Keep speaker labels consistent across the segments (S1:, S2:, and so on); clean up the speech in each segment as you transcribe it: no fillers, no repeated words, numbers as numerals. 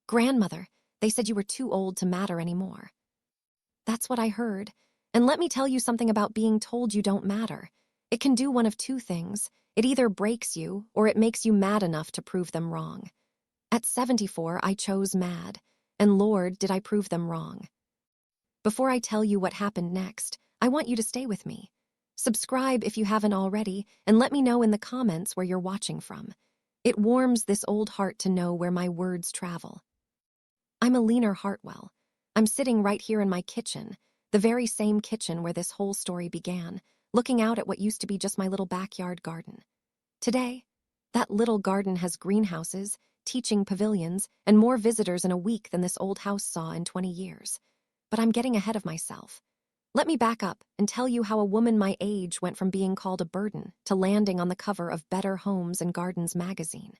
S1: Grandmother, they said you were too old to matter anymore. That's what I heard. And let me tell you something about being told you don't matter. It can do one of two things. It either breaks you or it makes you mad enough to prove them wrong. At 74, I chose mad, and Lord, did I prove them wrong. Before I tell you what happened next, I want you to stay with me. Subscribe if you haven't already, and let me know in the comments where you're watching from. It warms this old heart to know where my words travel. I'm ELEANOR Hartwell. I'm sitting right here in my kitchen, the very same kitchen where this whole story began, looking out at what used to be just my little backyard garden. Today, that little garden has greenhouses, teaching pavilions, and more visitors in a week than this old house saw in 20 years. But I'm getting ahead of myself. Let me back up and tell you how a woman my age went from being called a burden to landing on the cover of Better Homes and Gardens magazine.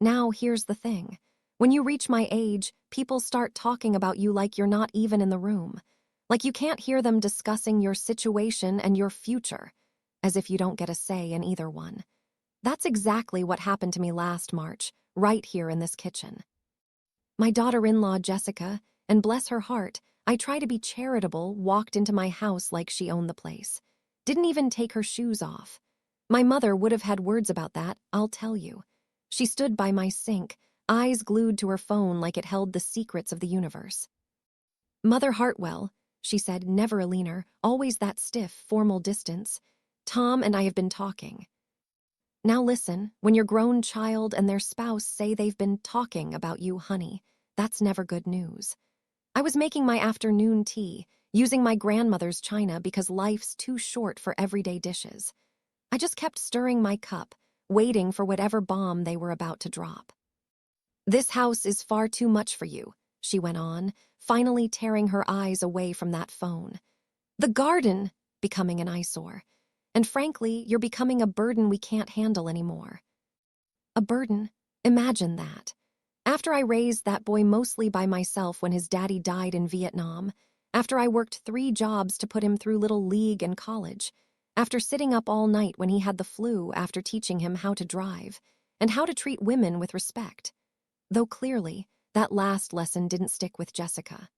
S1: Now, here's the thing. When you reach my age, people start talking about you like you're not even in the room. Like you can't hear them discussing your situation and your future, as if you don't get a say in either one. That's exactly what happened to me last March, right here in this kitchen. My daughter-in-law, Jessica, and bless her heart, I try to be charitable, walked into my house like she owned the place. Didn't even take her shoes off. My mother would have had words about that, I'll tell you. She stood by my sink, eyes glued to her phone like it held the secrets of the universe. Mother Hartwell, she said, never ELEANOR, always that stiff, formal distance. Tom and I have been talking. Now listen, when your grown child and their spouse say they've been talking about you, honey, that's never good news. I was making my afternoon tea, using my grandmother's china because life's too short for everyday dishes. I just kept stirring my cup, waiting for whatever bomb they were about to drop. This house is far too much for you, she went on, finally tearing her eyes away from that phone. The garden, becoming an eyesore. And frankly, you're becoming a burden we can't handle anymore. A burden? Imagine that. After I raised that boy mostly by myself when his daddy died in Vietnam, after I worked 3 jobs to put him through Little League and college, after sitting up all night when he had the flu after teaching him how to drive, and how to treat women with respect. Though clearly, that last lesson didn't stick with Jessica.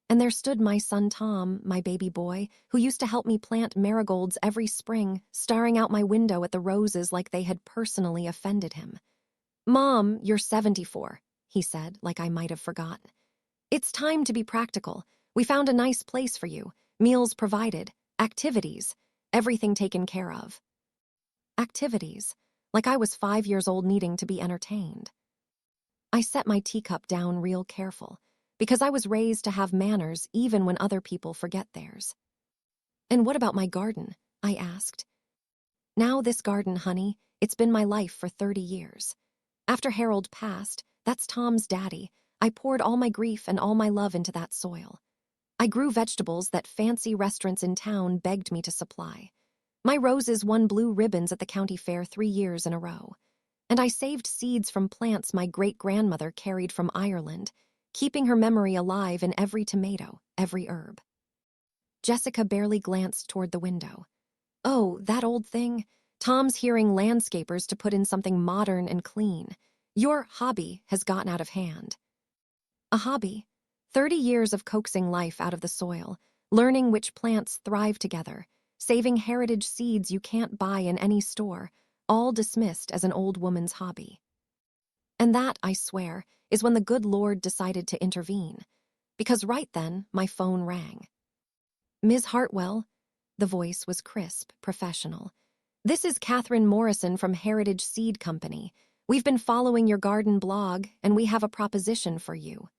S1: And there stood my son Tom, my baby boy, who used to help me plant marigolds every spring, staring out my window at the roses like they had personally offended him. Mom, you're 74, he said, like I might have forgotten. It's time to be practical. We found a nice place for you, meals provided, activities, everything taken care of. Activities, like I was 5 years old needing to be entertained. I set my teacup down real careful, because I was raised to have manners even when other people forget theirs. And what about my garden? I asked. Now this garden, honey, it's been my life for 30 years. After Harold passed, that's Tom's daddy, I poured all my grief and all my love into that soil. I grew vegetables that fancy restaurants in town begged me to supply. My roses won blue ribbons at the county fair 3 years in a row. And I saved seeds from plants my great-grandmother carried from Ireland, keeping her memory alive in every tomato, every herb. Jessica barely glanced toward the window. Oh, that old thing? Tom's hearing landscapers to put in something modern and clean. Your hobby has gotten out of hand. A hobby? 30 years of coaxing life out of the soil, learning which plants thrive together, saving heritage seeds you can't buy in any store, all dismissed as an old woman's hobby. And that, I swear, is when the good Lord decided to intervene. Because right then, my phone rang. Ms. Hartwell, the voice was crisp, professional. This is Catherine Morrison from Heritage Seed Company. We've been following your garden blog, and we have a proposition for you.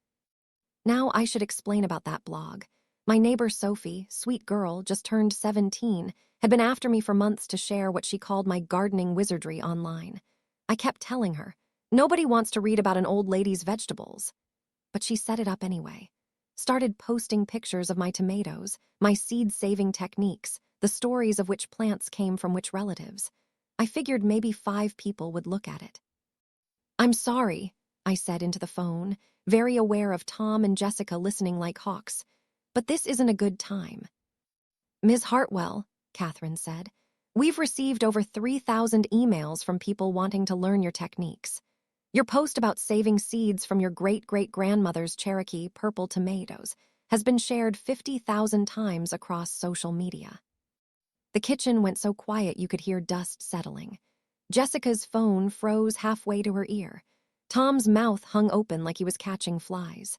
S1: Now I should explain about that blog. My neighbor Sophie, sweet girl, just turned 17, had been after me for months to share what she called my gardening wizardry online. I kept telling her, nobody wants to read about an old lady's vegetables. But she set it up anyway. Started posting pictures of my tomatoes, my seed-saving techniques, the stories of which plants came from which relatives. I figured maybe 5 people would look at it. I'm sorry, I said into the phone, very aware of Tom and Jessica listening like hawks, but this isn't a good time. Ms. Hartwell, Catherine said, we've received over 3,000 emails from people wanting to learn your techniques. Your post about saving seeds from your great-great-grandmother's Cherokee purple tomatoes has been shared 50,000 times across social media. The kitchen went so quiet you could hear dust settling. Jessica's phone froze halfway to her ear. Tom's mouth hung open like he was catching flies.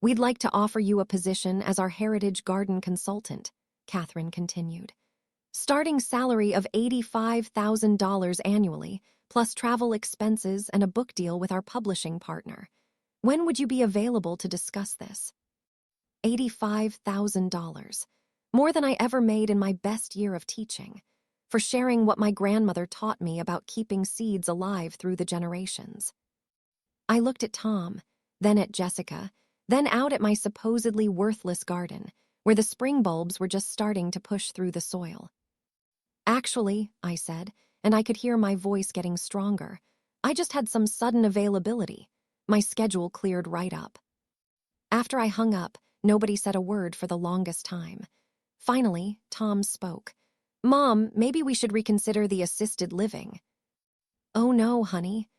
S1: "We'd like to offer you a position as our Heritage Garden consultant," Catherine continued. "Starting salary of $85,000 annually, plus travel expenses and a book deal with our publishing partner. When would you be available to discuss this?" $85,000. More than I ever made in my best year of teaching, for sharing what my grandmother taught me about keeping seeds alive through the generations. I looked at Tom, then at Jessica, then out at my supposedly worthless garden, where the spring bulbs were just starting to push through the soil. "Actually," I said, and I could hear my voice getting stronger, "I just had some sudden availability. My schedule cleared right up." After I hung up, nobody said a word for the longest time. Finally, Tom spoke. "Mom, maybe we should reconsider the assisted living." "Oh no, honey."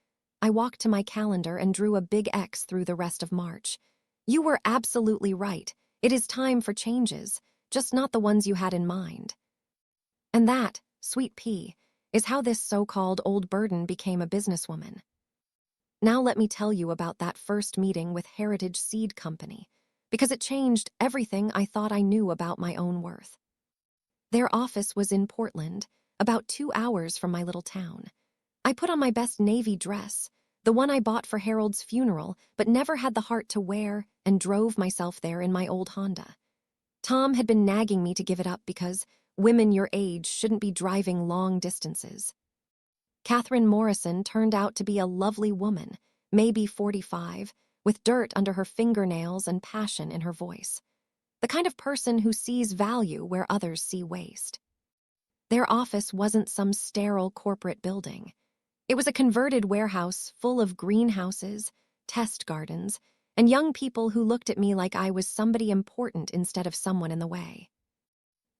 S1: I walked to my calendar and drew a big X through the rest of March. "You were absolutely right. It is time for changes, just not the ones you had in mind." And that, sweet pea, is how this so-called old burden became a businesswoman. Now let me tell you about that first meeting with Heritage Seed Company, because it changed everything I thought I knew about my own worth. Their office was in Portland, about 2 hours from my little town. I put on my best navy dress, the one I bought for Harold's funeral but never had the heart to wear, and drove myself there in my old Honda. Tom had been nagging me to give it up because women your age shouldn't be driving long distances. Catherine Morrison turned out to be a lovely woman, maybe 45, with dirt under her fingernails and passion in her voice. The kind of person who sees value where others see waste. Their office wasn't some sterile corporate building. It was a converted warehouse full of greenhouses, test gardens, and young people who looked at me like I was somebody important instead of someone in the way.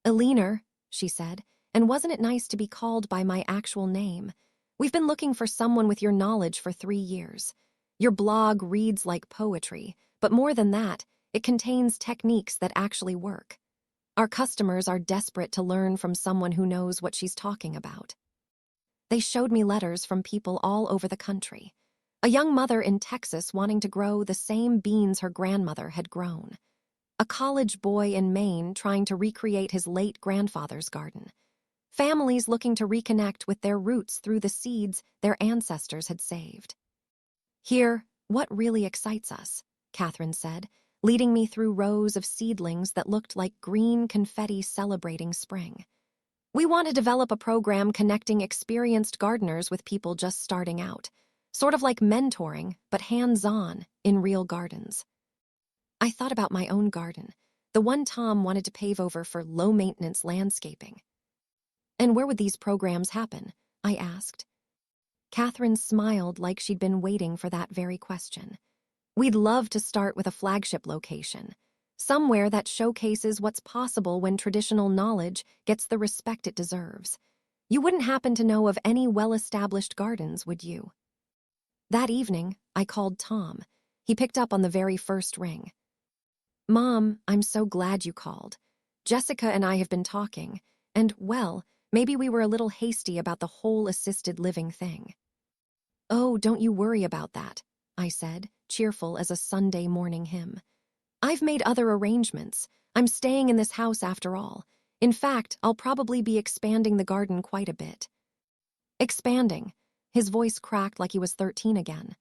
S1: "Eleanor," she said, and wasn't it nice to be called by my actual name? "We've been looking for someone with your knowledge for 3 years. Your blog reads like poetry, but more than that, it contains techniques that actually work. Our customers are desperate to learn from someone who knows what she's talking about." They showed me letters from people all over the country. A young mother in Texas wanting to grow the same beans her grandmother had grown. A college boy in Maine trying to recreate his late grandfather's garden. Families looking to reconnect with their roots through the seeds their ancestors had saved. "Here, what really excites us," Catherine said, leading me through rows of seedlings that looked like green confetti celebrating spring. "We want to develop a program connecting experienced gardeners with people just starting out, sort of like mentoring, but hands-on, in real gardens." I thought about my own garden, the one Tom wanted to pave over for low-maintenance landscaping. "And where would these programs happen?" I asked. Catherine smiled like she'd been waiting for that very question. "We'd love to start with a flagship location, somewhere that showcases what's possible when traditional knowledge gets the respect it deserves. You wouldn't happen to know of any well-established gardens, would you?" That evening, I called Tom. He picked up on the very first ring. "Mom, I'm so glad you called. Jessica and I have been talking, and, well, maybe we were a little hasty about the whole assisted living thing." "Oh, don't you worry about that," I said, cheerful as a Sunday morning hymn. "I've made other arrangements. I'm staying in this house after all. In fact, I'll probably be expanding the garden quite a bit." "Expanding?" His voice cracked like he was 13 again.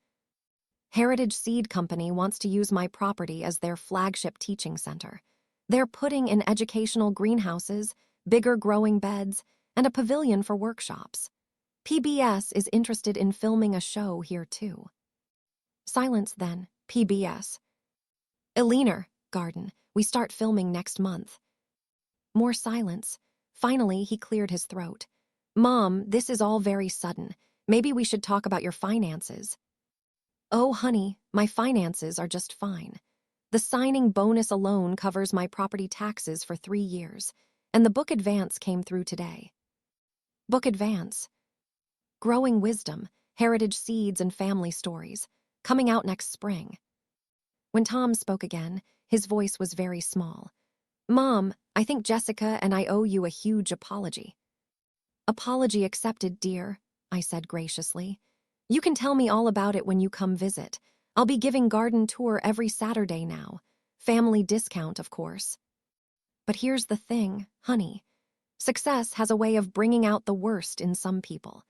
S1: "Heritage Seed Company wants to use my property as their flagship teaching center. They're putting in educational greenhouses, bigger growing beds, and a pavilion for workshops. PBS is interested in filming a show here too." Silence then. PBS. "Eleanor, garden, we start filming next month." More silence. Finally, he cleared his throat. "Mom, this is all very sudden. Maybe we should talk about your finances." "Oh, honey, my finances are just fine. The signing bonus alone covers my property taxes for 3 years, and the book advance came through today." "Book advance?" "Growing Wisdom, heritage seeds and family stories, coming out next spring. When Tom spoke again, his voice was very small. Mom, I think Jessica and I owe you a huge apology. Apology accepted, dear, I said graciously. You can tell me all about it when you come visit. I'll be giving garden tour every Saturday now. Family discount, of course. But here's the thing, honey. Success has a way of bringing out the worst in some people.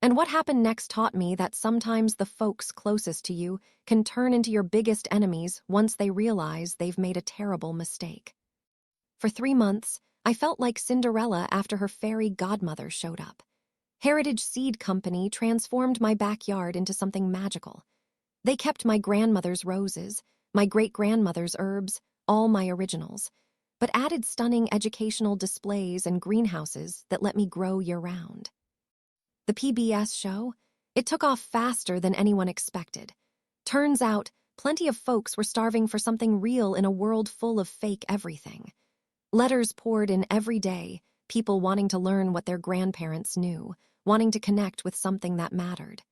S1: And what happened next taught me that sometimes the folks closest to you can turn into your biggest enemies once they realize they've made a terrible mistake. For 3 months, I felt like Cinderella after her fairy godmother showed up. Heritage Seed Company transformed my backyard into something magical. They kept my grandmother's roses, my great-grandmother's herbs, all my originals, but added stunning educational displays and greenhouses that let me grow year-round. The PBS show? It took off faster than anyone expected. Turns out, plenty of folks were starving for something real in a world full of fake everything. Letters poured in every day, people wanting to learn what their grandparents knew, wanting to connect with something that mattered.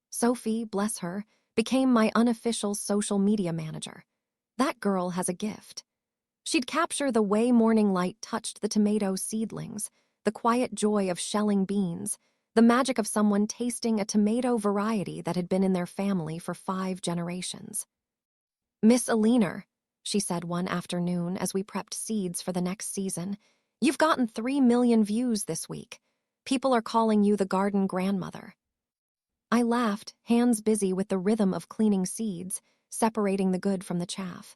S1: Sophie, bless her, became my unofficial social media manager. That girl has a gift. She'd capture the way morning light touched the tomato seedlings, the quiet joy of shelling beans, the magic of someone tasting a tomato variety that had been in their family for 5 generations. Miss Eleanor, she said one afternoon as we prepped seeds for the next season, you've gotten 3 million views this week. People are calling you the garden grandmother. I laughed, hands busy with the rhythm of cleaning seeds, separating the good from the chaff.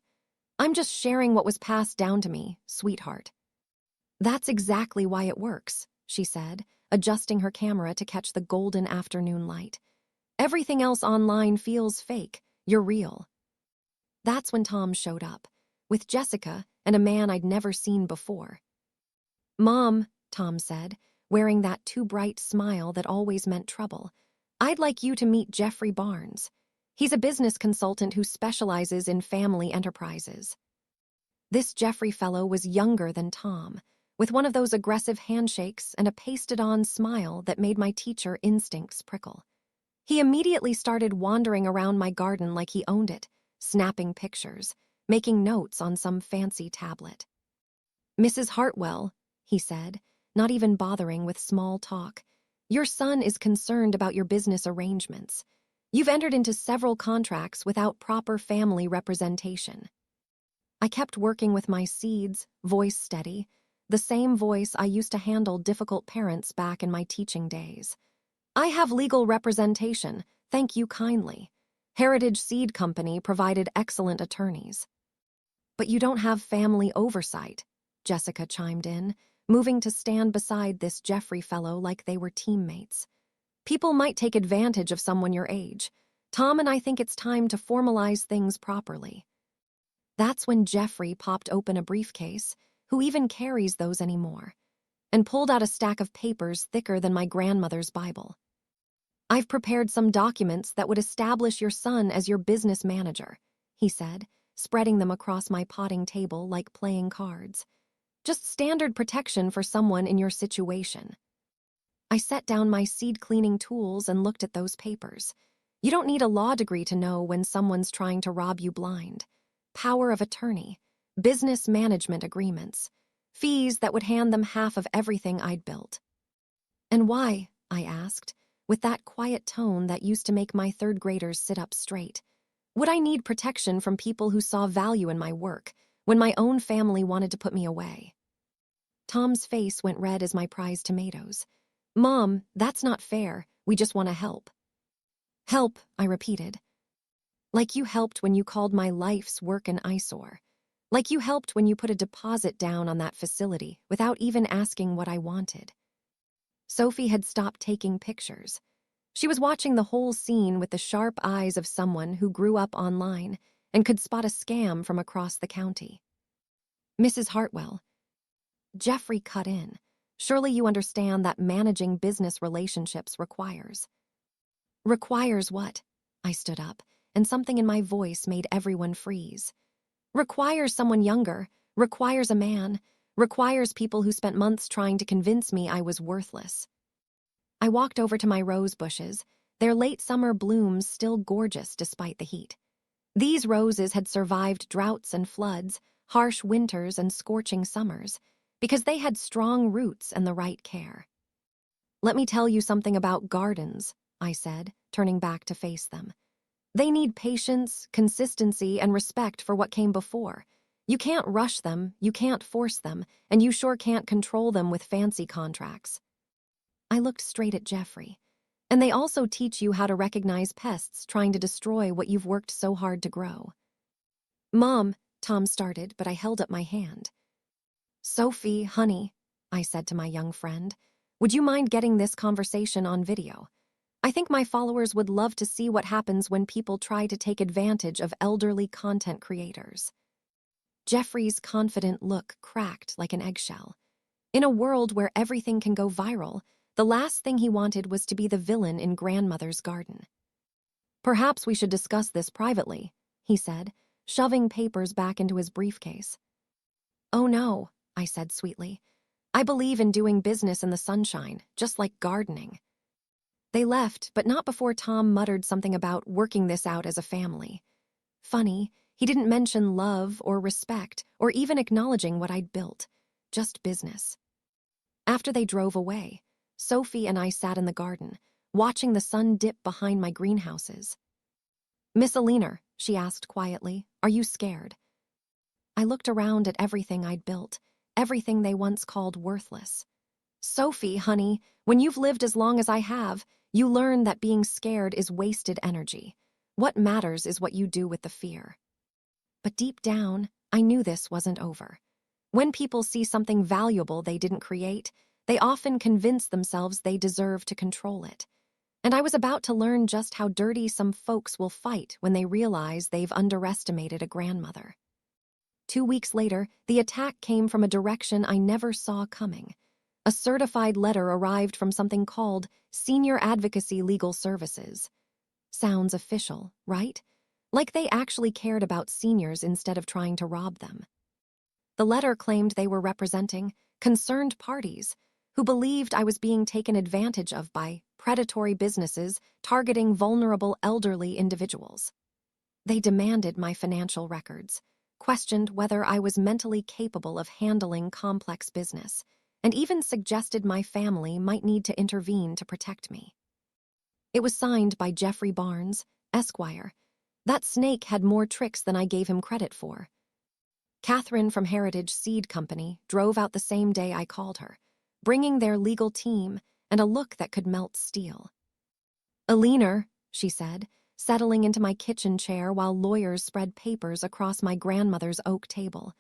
S1: I'm just sharing what was passed down to me, sweetheart. That's exactly why it works, she said, adjusting her camera to catch the golden afternoon light. Everything else online feels fake. You're real. That's when Tom showed up, with Jessica and a man I'd never seen before. Mom, Tom said, wearing that too bright smile that always meant trouble, I'd like you to meet Jeffrey Barnes. He's a business consultant who specializes in family enterprises. This Jeffrey fellow was younger than Tom, with one of those aggressive handshakes and a pasted-on smile that made my teacher instincts prickle. He immediately started wandering around my garden like he owned it, snapping pictures, making notes on some fancy tablet. Mrs. Hartwell, he said, not even bothering with small talk, your son is concerned about your business arrangements. You've entered into several contracts without proper family representation. I kept working with my seeds, voice steady, the same voice I used to handle difficult parents back in my teaching days. I have legal representation, thank you kindly. Heritage Seed Company provided excellent attorneys. But you don't have family oversight, Jessica chimed in, moving to stand beside this Jeffrey fellow like they were teammates. People might take advantage of someone your age. Tom and I think it's time to formalize things properly. That's when Jeffrey popped open a briefcase, who even carries those anymore, and pulled out a stack of papers thicker than my grandmother's Bible. I've prepared some documents that would establish your son as your business manager, he said, spreading them across my potting table like playing cards. Just standard protection for someone in your situation. I set down my seed-cleaning tools and looked at those papers. You don't need a law degree to know when someone's trying to rob you blind. Power of attorney, business management agreements, fees that would hand them half of everything I'd built. And why, I asked, with that quiet tone that used to make my third graders sit up straight, would I need protection from people who saw value in my work when my own family wanted to put me away? Tom's face went red as my prized tomatoes. Mom, that's not fair. We just want to help. Help, I repeated. Like you helped when you called my life's work an eyesore. Like you helped when you put a deposit down on that facility without even asking what I wanted. Sophie had stopped taking pictures. She was watching the whole scene with the sharp eyes of someone who grew up online and could spot a scam from across the county. Mrs. Hartwell. Jeffrey cut in. Surely you understand that managing business relationships requires. Requires what? I stood up, and something in my voice made everyone freeze. Requires someone younger, requires a man, requires people who spent months trying to convince me I was worthless. I walked over to my rose bushes, their late summer blooms still gorgeous despite the heat. These roses had survived droughts and floods, harsh winters and scorching summers, because they had strong roots and the right care. "Let me tell you something about gardens," I said, turning back to face them. "They need patience, consistency, and respect for what came before. You can't rush them, you can't force them, and you sure can't control them with fancy contracts." I looked straight at Jeffrey. "And they also teach you how to recognize pests trying to destroy what you've worked so hard to grow." "Mom," Tom started, but I held up my hand. "Sophie, honey," I said to my young friend, "would you mind getting this conversation on video? I think my followers would love to see what happens when people try to take advantage of elderly content creators." Jeffrey's confident look cracked like an eggshell. In a world where everything can go viral, the last thing he wanted was to be the villain in grandmother's garden. "Perhaps we should discuss this privately," he said, shoving papers back into his briefcase. "Oh no," I said sweetly. "I believe in doing business in the sunshine, just like gardening." They left, but not before Tom muttered something about working this out as a family. Funny, he didn't mention love or respect or even acknowledging what I'd built. Just business. After they drove away, Sophie and I sat in the garden, watching the sun dip behind my greenhouses. "Miss Eleanor," she asked quietly, "are you scared?" I looked around at everything I'd built, everything they once called worthless. "Sophie, honey, when you've lived as long as I have, you learn that being scared is wasted energy. What matters is what you do with the fear." But deep down, I knew this wasn't over. When people see something valuable they didn't create, they often convince themselves they deserve to control it. And I was about to learn just how dirty some folks will fight when they realize they've underestimated a grandmother. 2 weeks later, the attack came from a direction I never saw coming. A certified letter arrived from something called Senior Advocacy Legal Services. Sounds official, right? Like they actually cared about seniors instead of trying to rob them. The letter claimed they were representing concerned parties who believed I was being taken advantage of by predatory businesses targeting vulnerable elderly individuals. They demanded my financial records, questioned whether I was mentally capable of handling complex business, and even suggested my family might need to intervene to protect me. It was signed by Jeffrey Barnes, Esquire. That snake had more tricks than I gave him credit for. Catherine from Heritage Seed Company drove out the same day I called her, bringing their legal team and a look that could melt steel. "Eleanor," she said, settling into my kitchen chair while lawyers spread papers across my grandmother's oak table.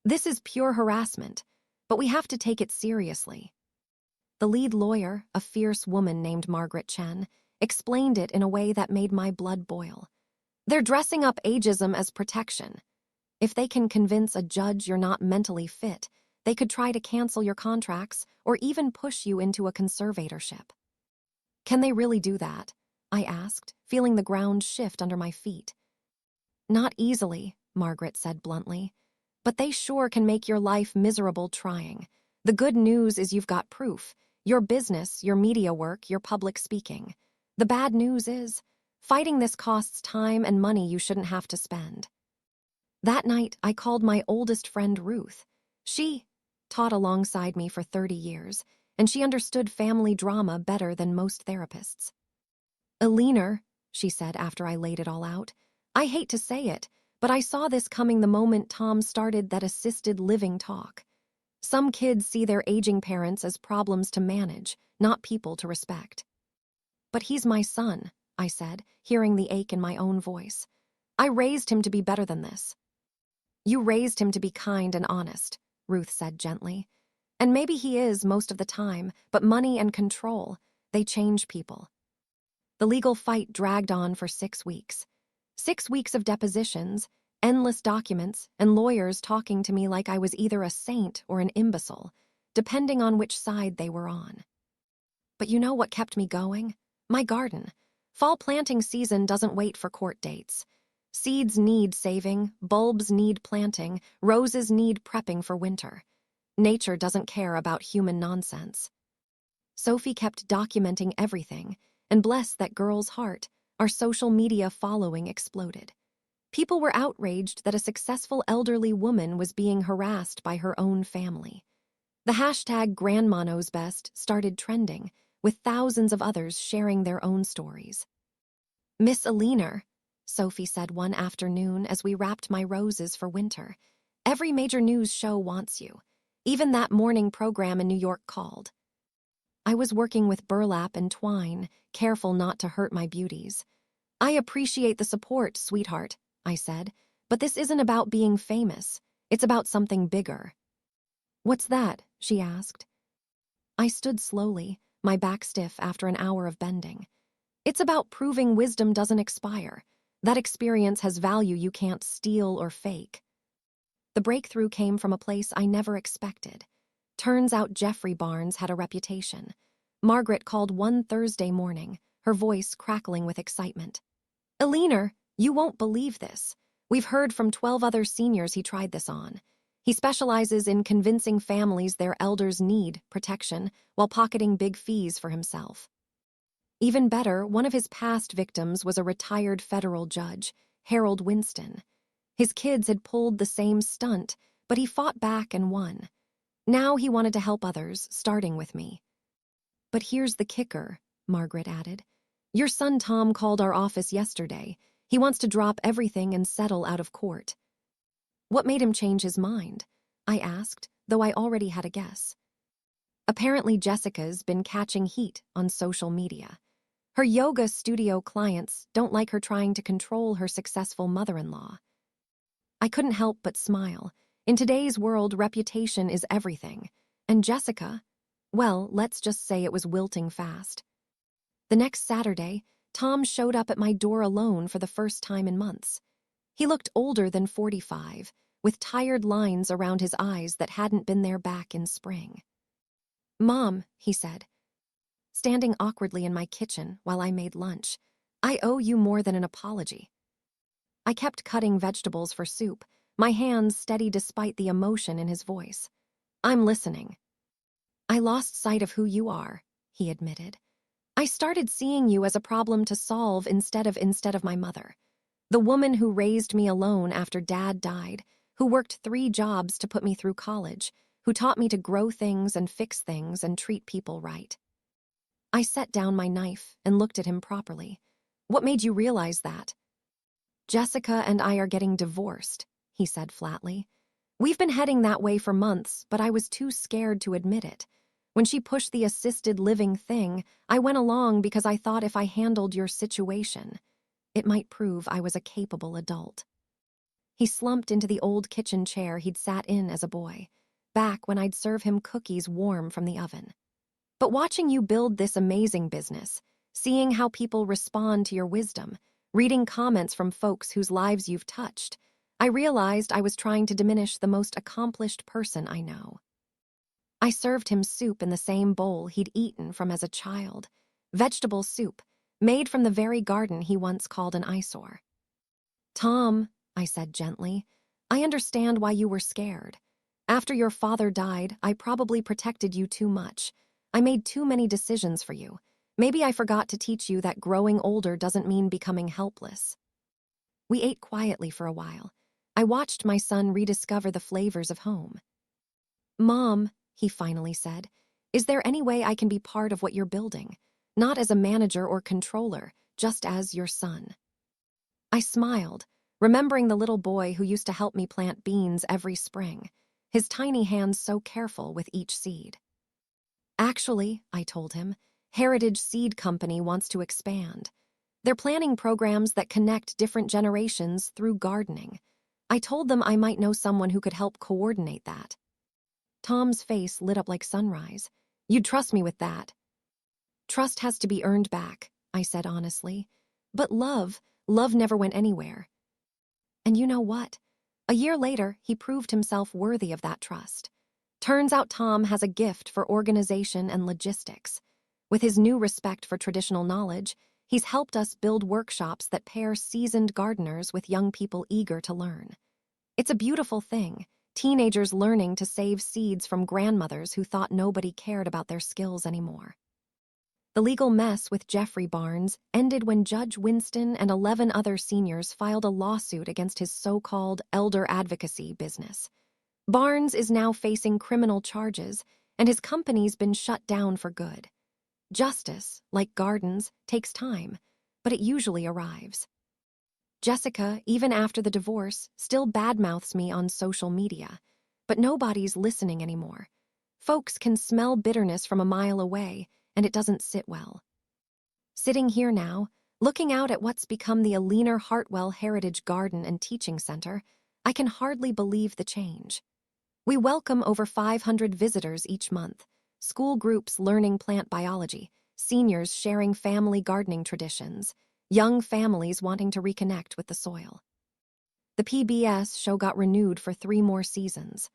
S1: "This is pure harassment, but we have to take it seriously." The lead lawyer, a fierce woman named Margaret Chen, explained it in a way that made my blood boil. "They're dressing up ageism as protection. If they can convince a judge you're not mentally fit, they could try to cancel your contracts or even push you into a conservatorship." "Can they really do that?" I asked, feeling the ground shift under my feet. "Not easily," Margaret said bluntly, "but they sure can make your life miserable trying. The good news is you've got proof. Your business, your media work, your public speaking. The bad news is, fighting this costs time and money you shouldn't have to spend." That night, I called my oldest friend Ruth. She taught alongside me for 30 years, and she understood family drama better than most therapists. "Eleanor," she said after I laid it all out, "I hate to say it, but I saw this coming the moment Tom started that assisted living talk. Some kids see their aging parents as problems to manage, not people to respect." "But he's my son," I said, hearing the ache in my own voice. "I raised him to be better than this." "You raised him to be kind and honest," Ruth said gently. "And maybe he is most of the time, but money and control, they change people." The legal fight dragged on for 6 weeks. 6 weeks of depositions, endless documents, and lawyers talking to me like I was either a saint or an imbecile, depending on which side they were on. But you know what kept me going? My garden. Fall planting season doesn't wait for court dates. Seeds need saving, bulbs need planting, roses need prepping for winter. Nature doesn't care about human nonsense. Sophie kept documenting everything, and bless that girl's heart, our social media following exploded. People were outraged that a successful elderly woman was being harassed by her own family. The hashtag Grandma Knows Best started trending, with thousands of others sharing their own stories. "Miss ELEANOR," Sophie said one afternoon as we wrapped my roses for winter, "every major news show wants you. Even that morning program in New York called." I was working with burlap and twine, careful not to hurt my beauties. "I appreciate the support, sweetheart," I said, "but this isn't about being famous. It's about something bigger." "What's that?" she asked. I stood slowly, my back stiff after an hour of bending. "It's about proving wisdom doesn't expire. That experience has value you can't steal or fake." The breakthrough came from a place I never expected. Turns out Jeffrey Barnes had a reputation. Margaret called one Thursday morning, her voice crackling with excitement. "ELEANOR, you won't believe this. We've heard from 12 other seniors he tried this on. He specializes in convincing families their elders need protection while pocketing big fees for himself." Even better, one of his past victims was a retired federal judge, Harold Winston. His kids had pulled the same stunt, but he fought back and won. Now he wanted to help others, starting with me. "But here's the kicker," Margaret added. "Your son Tom called our office yesterday. He wants to drop everything and settle out of court." "What made him change his mind?" I asked, though I already had a guess. Apparently Jessica's been catching heat on social media. Her yoga studio clients don't like her trying to control her successful mother-in-law. I couldn't help but smile. In today's world, reputation is everything. And Jessica, well, let's just say it was wilting fast. The next Saturday, Tom showed up at my door alone for the first time in months. He looked older than 45, with tired lines around his eyes that hadn't been there back in spring. "Mom," he said, standing awkwardly in my kitchen while I made lunch, "I owe you more than an apology." I kept cutting vegetables for soup, my hands steady despite the emotion in his voice. "I'm listening." "I lost sight of who you are," he admitted. "I started seeing you as a problem to solve instead of my mother. The woman who raised me alone after Dad died, who worked 3 jobs to put me through college, who taught me to grow things and fix things and treat people right." I set down my knife and looked at him properly. "What made you realize that?" "Jessica and I are getting divorced," he said flatly. "We've been heading that way for months, but I was too scared to admit it. When she pushed the assisted living thing, I went along because I thought if I handled your situation, it might prove I was a capable adult." He slumped into the old kitchen chair he'd sat in as a boy, back when I'd serve him cookies warm from the oven. "But watching you build this amazing business, seeing how people respond to your wisdom, reading comments from folks whose lives you've touched, I realized I was trying to diminish the most accomplished person I know." I served him soup in the same bowl he'd eaten from as a child, vegetable soup, made from the very garden he once called an eyesore. "Tom," I said gently, "I understand why you were scared. After your father died, I probably protected you too much. I made too many decisions for you. Maybe I forgot to teach you that growing older doesn't mean becoming helpless." We ate quietly for a while. I watched my son rediscover the flavors of home. "Mom," he finally said, "is there any way I can be part of what you're building? Not as a manager or controller, just as your son." I smiled, remembering the little boy who used to help me plant beans every spring, his tiny hands so careful with each seed. "Actually," I told him, "Heritage Seed Company wants to expand. They're planning programs that connect different generations through gardening. I told them I might know someone who could help coordinate that." Tom's face lit up like sunrise. "You'd trust me with that?" "Trust has to be earned back," I said honestly. "But love never went anywhere." And you know what? A year later, he proved himself worthy of that trust. Turns out Tom has a gift for organization and logistics. With his new respect for traditional knowledge, he's helped us build workshops that pair seasoned gardeners with young people eager to learn. It's a beautiful thing, teenagers learning to save seeds from grandmothers who thought nobody cared about their skills anymore. The legal mess with Jeffrey Barnes ended when Judge Winston and 11 other seniors filed a lawsuit against his so-called elder advocacy business. Barnes is now facing criminal charges, and his company's been shut down for good. Justice, like Gardens, takes time, but it usually arrives. Jessica, even after the divorce, still badmouths me on social media, but nobody's listening anymore. Folks can smell bitterness from a mile away, and it doesn't sit well. Sitting here now, looking out at what's become the Eleanor Hartwell Heritage Garden and Teaching Center, I can hardly believe the change. We welcome over 500 visitors each month, school groups learning plant biology, seniors sharing family gardening traditions, young families wanting to reconnect with the soil. The PBS show got renewed for 3 more seasons.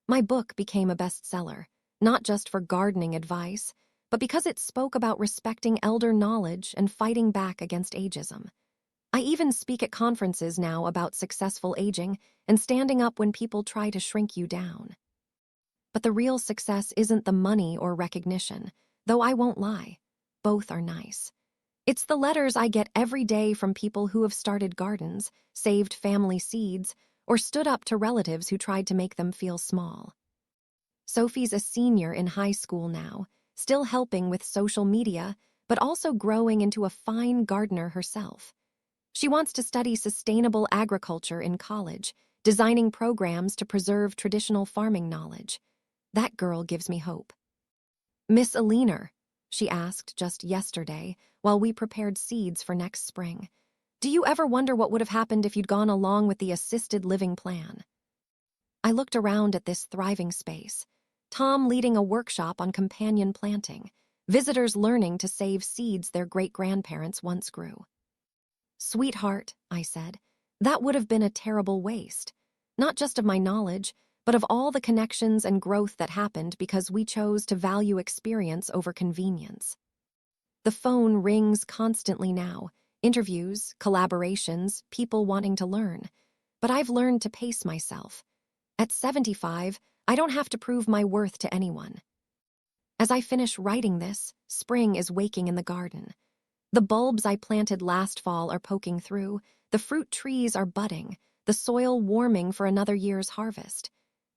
S1: My book became a bestseller, not just for gardening advice, but because it spoke about respecting elder knowledge and fighting back against ageism. I even speak at conferences now about successful aging and standing up when people try to shrink you down. But the real success isn't the money or recognition, though I won't lie. Both are nice. It's the letters I get every day from people who have started gardens, saved family seeds, or stood up to relatives who tried to make them feel small. Sophie's a senior in high school now, still helping with social media, but also growing into a fine gardener herself. She wants to study sustainable agriculture in college, designing programs to preserve traditional farming knowledge. That girl gives me hope. "Miss Eleanor," she asked just yesterday while we prepared seeds for next spring, "do you ever wonder what would have happened if you'd gone along with the assisted living plan?" I looked around at this thriving space. Tom leading a workshop on companion planting, visitors learning to save seeds their great-grandparents once grew. "Sweetheart," I said, "that would have been a terrible waste, not just of my knowledge, but of all the connections and growth that happened because we chose to value experience over convenience." The phone rings constantly now, interviews, collaborations, people wanting to learn. But I've learned to pace myself. At 75, I don't have to prove my worth to anyone. As I finish writing this, spring is waking in the garden. The bulbs I planted last fall are poking through, the fruit trees are budding, the soil warming for another year's harvest.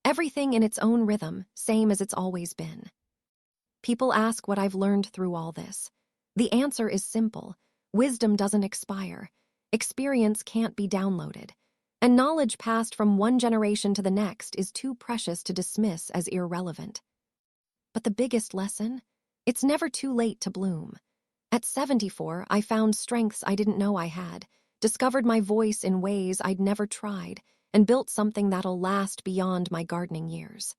S1: Everything in its own rhythm, same as it's always been. People ask what I've learned through all this. The answer is simple. Wisdom doesn't expire. Experience can't be downloaded. And knowledge passed from one generation to the next is too precious to dismiss as irrelevant. But the biggest lesson? It's never too late to bloom. At 74, I found strengths I didn't know I had, discovered my voice in ways I'd never tried, and built something that'll last beyond my gardening years.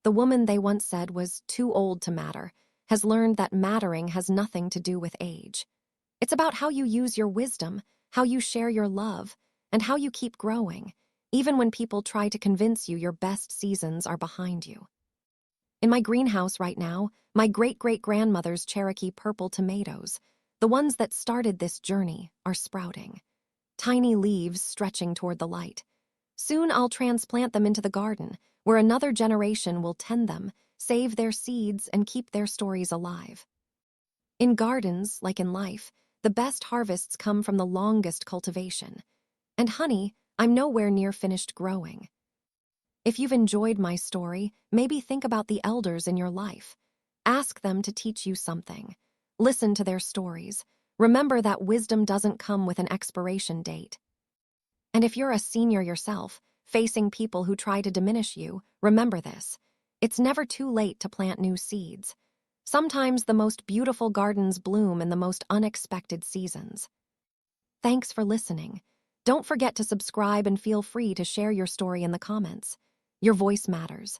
S1: The woman they once said was too old to matter has learned that mattering has nothing to do with age. It's about how you use your wisdom, how you share your love, and how you keep growing, even when people try to convince you your best seasons are behind you. In my greenhouse right now, my great-great-grandmother's Cherokee purple tomatoes, the ones that started this journey, are sprouting. Tiny leaves stretching toward the light. Soon I'll transplant them into the garden, where another generation will tend them, save their seeds, and keep their stories alive. In gardens, like in life, the best harvests come from the longest cultivation. And honey, I'm nowhere near finished growing. If you've enjoyed my story, maybe think about the elders in your life. Ask them to teach you something. Listen to their stories. Remember that wisdom doesn't come with an expiration date. And if you're a senior yourself, facing people who try to diminish you, remember this. It's never too late to plant new seeds. Sometimes the most beautiful gardens bloom in the most unexpected seasons. Thanks for listening. Don't forget to subscribe and feel free to share your story in the comments. Your voice matters.